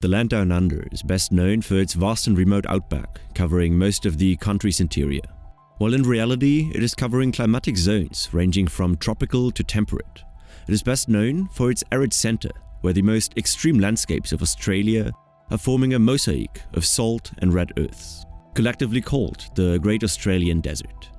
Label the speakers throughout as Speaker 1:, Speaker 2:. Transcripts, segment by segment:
Speaker 1: The land down under is best known for its vast and remote outback, covering most of the country's interior, while in reality it is covering climatic zones ranging from tropical to temperate. It is best known for its arid center, where the most extreme landscapes of Australia are forming a mosaic of salt and red earths, collectively called the Great Australian Desert.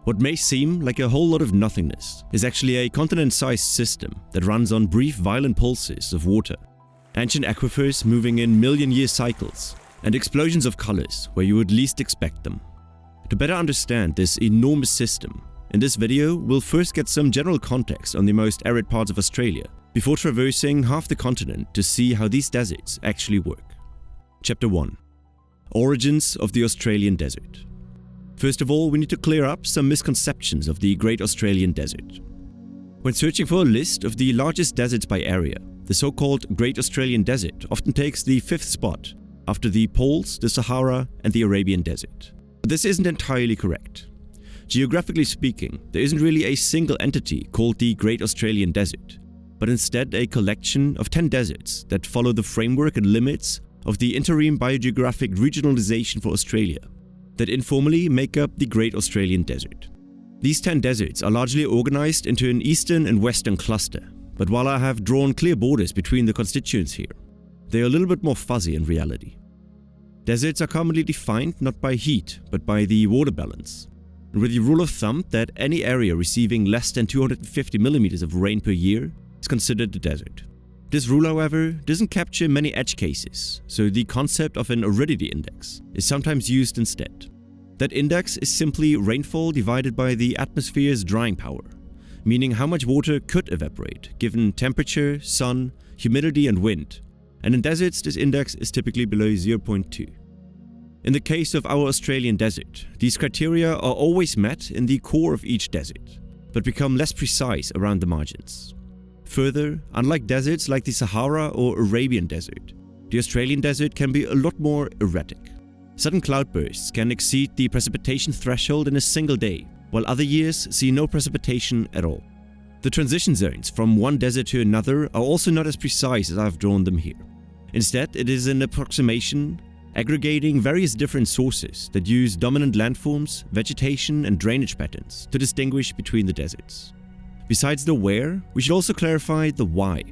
Speaker 1: What may seem like a whole lot of nothingness is actually a continent-sized system that runs on brief violent pulses of water, ancient aquifers moving in million-year cycles, and explosions of colors where you would least expect them. To better understand this enormous system, in this video we'll first get some general context on the most arid parts of Australia, before traversing half the continent to see how these deserts actually work. Chapter 1. Origins of the Australian Desert. First of all, we need to clear up some misconceptions of the Great Australian Desert. When searching for a list of the largest deserts by area, the so-called Great Australian Desert often takes the 5th spot, after the Poles, the Sahara, and the Arabian Desert. But this isn't entirely correct. Geographically speaking, there isn't really a single entity called the Great Australian Desert, but instead a collection of 10 deserts that follow the framework and limits of the interim biogeographic regionalization for Australia that informally make up the Great Australian Desert. These 10 deserts are largely organized into an eastern and western cluster, but while I have drawn clear borders between the constituents here, they are a little bit more fuzzy in reality. Deserts are commonly defined not by heat, but by the water balance, and with the rule of thumb that any area receiving less than 250 millimeters of rain per year is considered a desert. This rule, however, doesn't capture many edge cases, so the concept of an aridity index is sometimes used instead. That index is simply rainfall divided by the atmosphere's drying power, meaning how much water could evaporate given temperature, sun, humidity and wind, and in deserts this index is typically below 0.2. In the case of our Australian desert, these criteria are always met in the core of each desert, but become less precise around the margins. Further, unlike deserts like the Sahara or Arabian Desert, the Australian desert can be a lot more erratic. Sudden cloudbursts can exceed the precipitation threshold in a single day, while other years see no precipitation at all. The transition zones from one desert to another are also not as precise as I've drawn them here. Instead, it is an approximation aggregating various different sources that use dominant landforms, vegetation and drainage patterns to distinguish between the deserts. Besides the where, we should also clarify the why,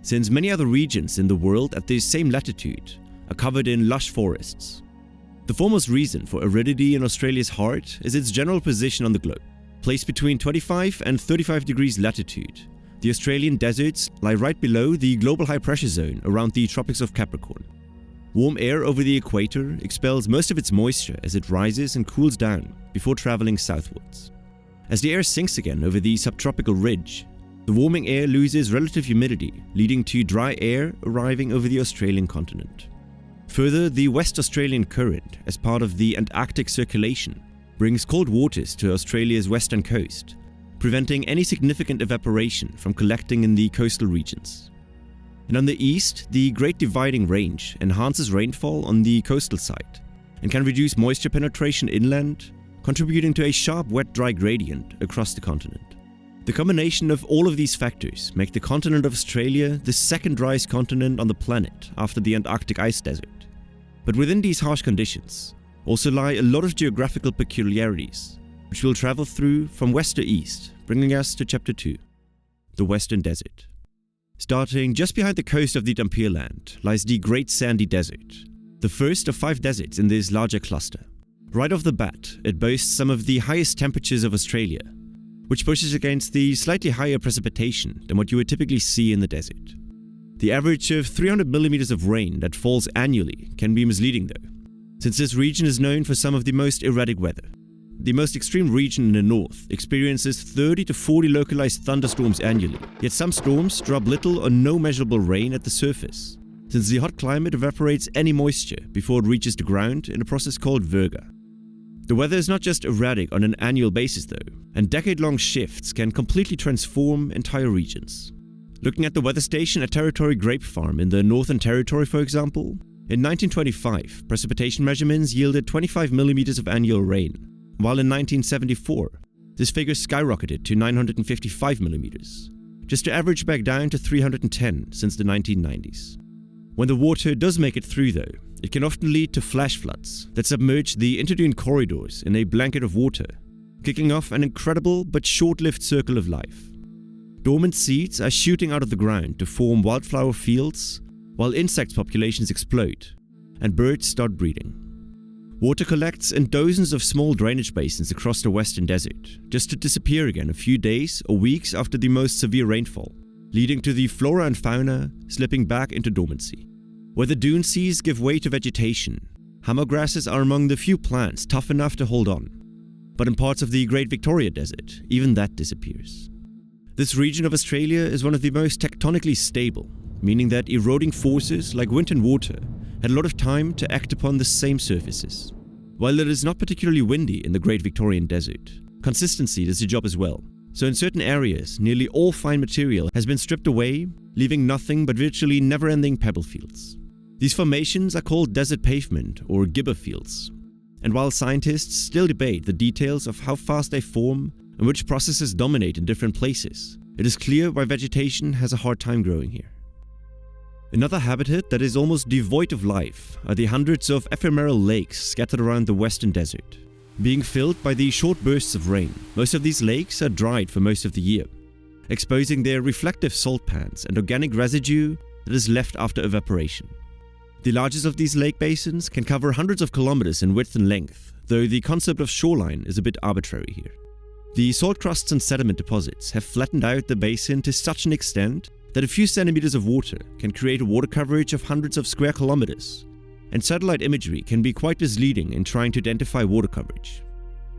Speaker 1: since many other regions in the world at the same latitude are covered in lush forests. The foremost reason for aridity in Australia's heart is its general position on the globe. Placed between 25 and 35 degrees latitude, the Australian deserts lie right below the global high pressure zone around the Tropics of Capricorn. Warm air over the equator expels most of its moisture as it rises and cools down before traveling southwards. As the air sinks again over the subtropical ridge, the warming air loses relative humidity, leading to dry air arriving over the Australian continent. Further, the West Australian Current, as part of the Antarctic circulation, brings cold waters to Australia's western coast, preventing any significant evaporation from collecting in the coastal regions. And on the east, the Great Dividing Range enhances rainfall on the coastal side and can reduce moisture penetration inland, contributing to a sharp wet-dry gradient across the continent. The combination of all of these factors make the continent of Australia the second driest continent on the planet after the Antarctic ice desert. But within these harsh conditions also lie a lot of geographical peculiarities, which we'll travel through from west to east, bringing us to Chapter 2, the Western Desert. Starting just behind the coast of the Dampier Land lies the Great Sandy Desert, the first of 5 deserts in this larger cluster. Right off the bat, it boasts some of the highest temperatures of Australia, which pushes against the slightly higher precipitation than what you would typically see in the desert. The average of 300 millimeters of rain that falls annually can be misleading though, since this region is known for some of the most erratic weather. The most extreme region in the north experiences 30 to 40 localized thunderstorms annually, yet some storms drop little or no measurable rain at the surface, since the hot climate evaporates any moisture before it reaches the ground in a process called virga. The weather is not just erratic on an annual basis though, and decade-long shifts can completely transform entire regions. Looking at the weather station at Territory Grape Farm in the Northern Territory, for example, in 1925, precipitation measurements yielded 25 millimeters of annual rain, while in 1974, this figure skyrocketed to 955 millimeters, just to average back down to 310 since the 1990s. When the water does make it through though, it can often lead to flash floods that submerge the interdune corridors in a blanket of water, kicking off an incredible but short-lived circle of life. Dormant seeds are shooting out of the ground to form wildflower fields, while insect populations explode and birds start breeding. Water collects in dozens of small drainage basins across the western desert, just to disappear again a few days or weeks after the most severe rainfall, leading to the flora and fauna slipping back into dormancy. Where the dune seas give way to vegetation, hammer grasses are among the few plants tough enough to hold on. But in parts of the Great Victoria Desert, even that disappears. This region of Australia is one of the most tectonically stable, meaning that eroding forces like wind and water had a lot of time to act upon the same surfaces. While it is not particularly windy in the Great Victorian Desert, consistency does the job as well. So in certain areas, nearly all fine material has been stripped away, leaving nothing but virtually never-ending pebble fields. These formations are called desert pavement or gibber fields. And while scientists still debate the details of how fast they form and which processes dominate in different places, it is clear why vegetation has a hard time growing here. Another habitat that is almost devoid of life are the hundreds of ephemeral lakes scattered around the western desert. Being filled by the short bursts of rain, most of these lakes are dried for most of the year, exposing their reflective salt pans and organic residue that is left after evaporation. The largest of these lake basins can cover hundreds of kilometers in width and length, though the concept of shoreline is a bit arbitrary here. The salt crusts and sediment deposits have flattened out the basin to such an extent that a few centimeters of water can create a water coverage of hundreds of square kilometers, and satellite imagery can be quite misleading in trying to identify water coverage.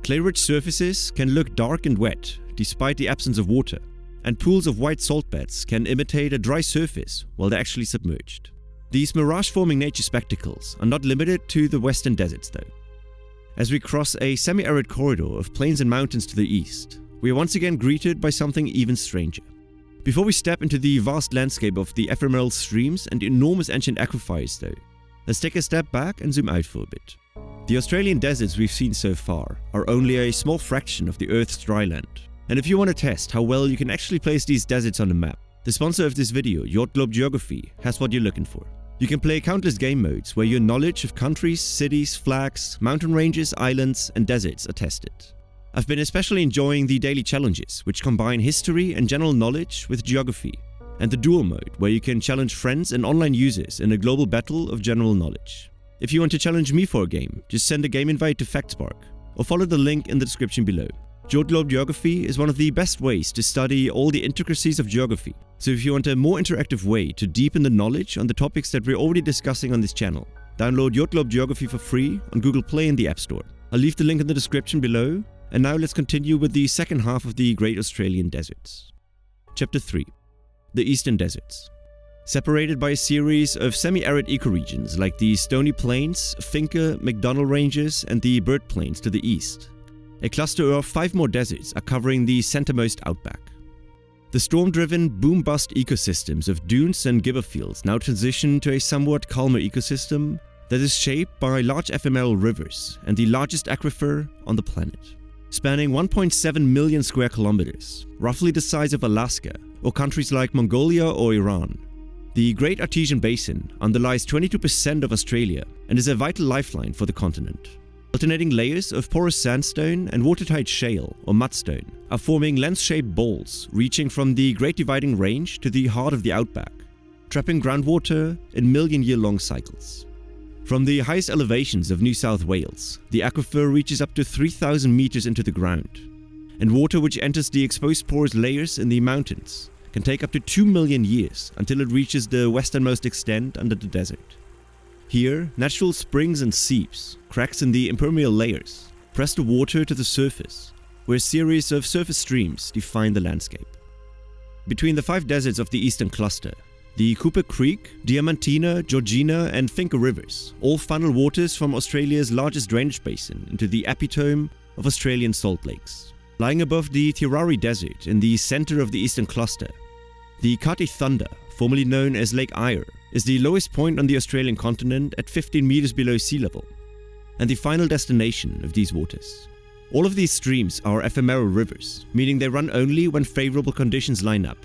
Speaker 1: Clay-rich surfaces can look dark and wet despite the absence of water, and pools of white salt beds can imitate a dry surface while they're actually submerged. These mirage-forming nature spectacles are not limited to the western deserts though. As we cross a semi-arid corridor of plains and mountains to the east, we are once again greeted by something even stranger. Before we step into the vast landscape of the ephemeral streams and enormous ancient aquifers though, let's take a step back and zoom out for a bit. The Australian deserts we've seen so far are only a small fraction of the Earth's dry land. And if you want to test how well you can actually place these deserts on the map, the sponsor of this video, JordGlobe Geography, has what you're looking for. You can play countless game modes where your knowledge of countries, cities, flags, mountain ranges, islands, and deserts are tested. I've been especially enjoying the daily challenges, which combine history and general knowledge with geography, and the duel mode, where you can challenge friends and online users in a global battle of general knowledge. If you want to challenge me for a game, just send a game invite to FactSpark, or follow the link in the description below. JordGlobe Geography is one of the best ways to study all the intricacies of geography, so if you want a more interactive way to deepen the knowledge on the topics that we're already discussing on this channel, download JordGlobe Geography for free on Google Play and the App Store. I'll leave the link in the description below, and now let's continue with the second half of the Great Australian Deserts. Chapter 3. The Eastern Deserts. Separated by a series of semi-arid ecoregions like the Stony Plains, Finca, McDonnell Ranges, and the Bird Plains to the east, a cluster of 5 more deserts are covering the centermost outback. The storm-driven, boom-bust ecosystems of dunes and gibber fields now transition to a somewhat calmer ecosystem that is shaped by large ephemeral rivers and the largest aquifer on the planet. Spanning 1.7 million square kilometers, roughly the size of Alaska or countries like Mongolia or Iran, the Great Artesian Basin underlies 22% of Australia and is a vital lifeline for the continent. Alternating layers of porous sandstone and watertight shale or mudstone are forming lens-shaped bowls reaching from the Great Dividing Range to the heart of the outback, trapping groundwater in million-year-long cycles. From the highest elevations of New South Wales, the aquifer reaches up to 3,000 meters into the ground, and water which enters the exposed porous layers in the mountains can take up to 2 million years until it reaches the westernmost extent under the desert. Here, natural springs and seeps, cracks in the impermeable layers, press the water to the surface, where a series of surface streams define the landscape. Between the 5 deserts of the eastern cluster, the Cooper Creek, Diamantina, Georgina, and Finca rivers all funnel waters from Australia's largest drainage basin into the epitome of Australian salt lakes. Lying above the Tirari Desert in the center of the eastern cluster, the Kati Thunder, formerly known as Lake Eyre, is the lowest point on the Australian continent at 15 meters below sea level, and the final destination of these waters. All of these streams are ephemeral rivers, meaning they run only when favorable conditions line up.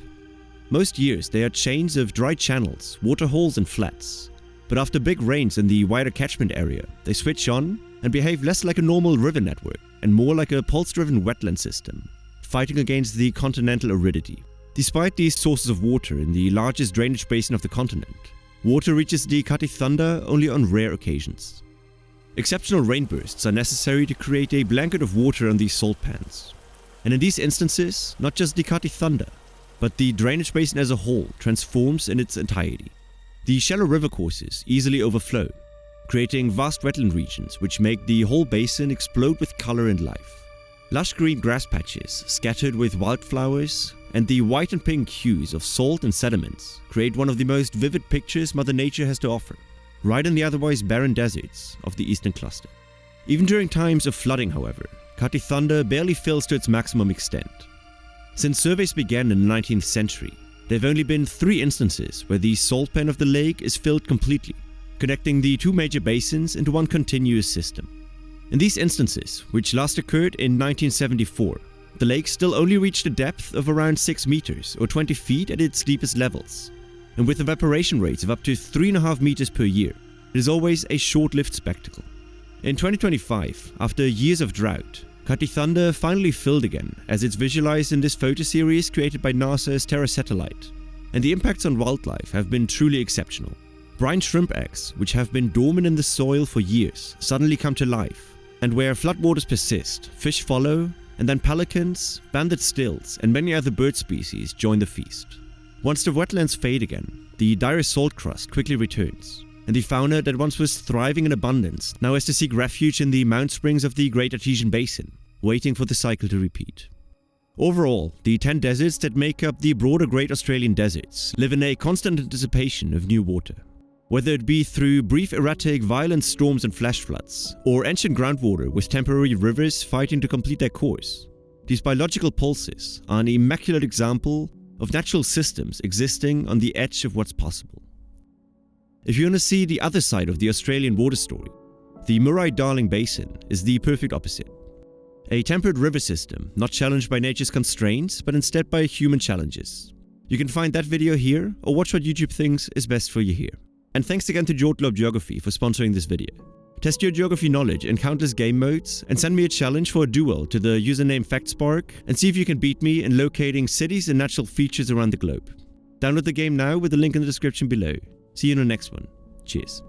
Speaker 1: Most years they are chains of dry channels, waterholes and flats. But after big rains in the wider catchment area, they switch on and behave less like a normal river network and more like a pulse-driven wetland system, fighting against the continental aridity. Despite these sources of water in the largest drainage basin of the continent, water reaches the Cati only on rare occasions. Exceptional rainbursts are necessary to create a blanket of water on these salt pans. And in these instances, not just the Cati, but the drainage basin as a whole transforms in its entirety. The shallow river courses easily overflow, creating vast wetland regions which make the whole basin explode with color and life. Lush green grass patches scattered with wildflowers and the white and pink hues of salt and sediments create one of the most vivid pictures Mother Nature has to offer, right in the otherwise barren deserts of the eastern cluster. Even during times of flooding, however, Cati barely fills to its maximum extent. Since surveys began in the 19th century, there have only been 3 instances where the salt pan of the lake is filled completely, connecting the 2 major basins into one continuous system. In these instances, which last occurred in 1974, the lake still only reached a depth of around 6 meters or 20 feet at its deepest levels, and with evaporation rates of up to 3.5 meters per year, it is always a short-lived spectacle. In 2025, after years of drought, Cati finally filled again, as it's visualized in this photo series created by NASA's Terra satellite, and the impacts on wildlife have been truly exceptional. Brine shrimp eggs, which have been dormant in the soil for years, suddenly come to life, and where floodwaters persist, fish follow, and then pelicans, banded stilts, and many other bird species join the feast. Once the wetlands fade again, the dire salt crust quickly returns, and the fauna that once was thriving in abundance now has to seek refuge in the mount springs of the Great Artesian Basin, waiting for the cycle to repeat. Overall, the 10 deserts that make up the broader Great Australian Deserts live in a constant anticipation of new water. Whether it be through brief erratic violent storms and flash floods, or ancient groundwater with temporary rivers fighting to complete their course, these biological pulses are an immaculate example of natural systems existing on the edge of what's possible. If you want to see the other side of the Australian water story, the Murray-Darling Basin is the perfect opposite. A temperate river system not challenged by nature's constraints, but instead by human challenges. You can find that video here, or watch what YouTube thinks is best for you here. And thanks again to JordGlobe Geography for sponsoring this video. Test your geography knowledge in countless game modes and send me a challenge for a duel to the username FactSpark and see if you can beat me in locating cities and natural features around the globe. Download the game now with the link in the description below. See you in the next one. Cheers.